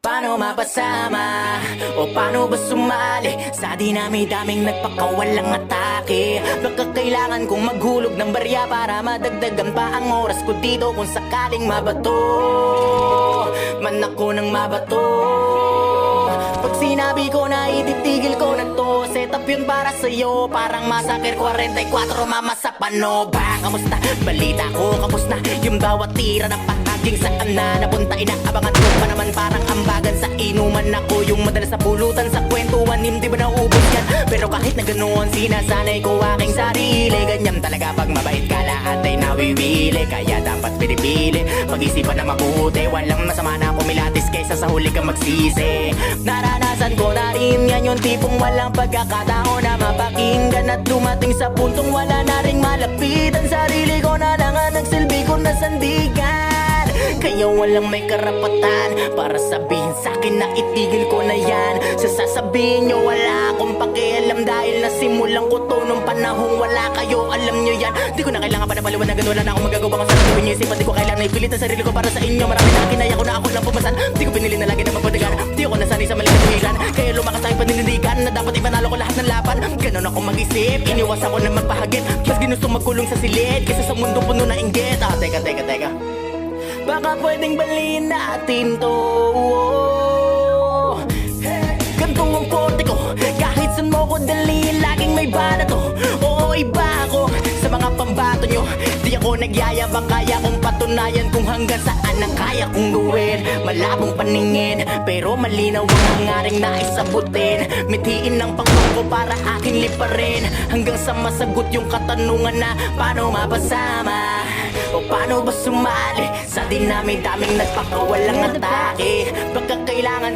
paano mapasama? O paano ba sumali sa dinami-daming nagpakawalang atake? Baka kailangan kong maghulog ng barya para madagdagan pa ang oras ko dito kung sakaling mabato man ako ng mabato. Pag sinabi ko na ititigil ko na to, set up yun para sa'yo. Parang Massacre 44, mama sa pano. Bang, kamusta? Balita ko, kamusta? Yung bawat tira na pahaging saan na napunta, inaabangan ko pa naman parang ambagan sa inuman. Ako yung madalas na pulutan sa kwentuhan, hindi ba naubos yan? Pero kahit na ganoon, sinasanay ko aking sarili. Ganyan talaga pag mabait ka, lahat ay nawiwili. Kaya dapat pinipili, pag-isipan na mabuti. Walang masama na kumilatis kaysa sa huli kang magsisi. Naranasan ko na rin yan, yung tipong walang pagkakataon na mapakinggan at dumating sa puntong wala na ring malapitan. Sarili ko na lang ang nagsilbi ko na sandigan. Kaya walang may karapatan para sabihin sa'kin na itigil ko na yan. Sasabihin nyo wala akong pakialam dahil nasimulan ko to nung panahong wala kayo, alam nyo yan. Di ko na kailangan pa na paliwanagan, wala na akong magagawa kung saan gawin nyo isipan. Di ko kailangan ipilit ang sarili ko para sa inyo. Marami na kinaya ko na ako lang pumasan. Di ko pinili na lagi na mapadagan. Di ako nasanay sa maling katuwigan, kaya lumakas aking paninindigan na dapat ipanalo ko lahat ng laban. Ganon ako mag-isip, iniwas ako na magpahagit. Mas ginusto magkulong sa silid kaysa sa mundo puno na inggit. Teka baka pwedeng baliin natin to. Ganto ang korte ko, kahit saan mo ko dalhin, laging may bala to. Oo, iba ako sa mga pambato nyo. Di ako nagyayabang, kaya kong patunayan kung hanggang saan ang kaya kong gawin. Malabong paningin, pero malinaw ang hangaring naisabutin. Mithiin ng pangko para aking liparin, hanggang sa masagot yung katanungan na paano mapasama o paano ba sumali sa dinami-daming nagpakawalang atake. Baka kailangan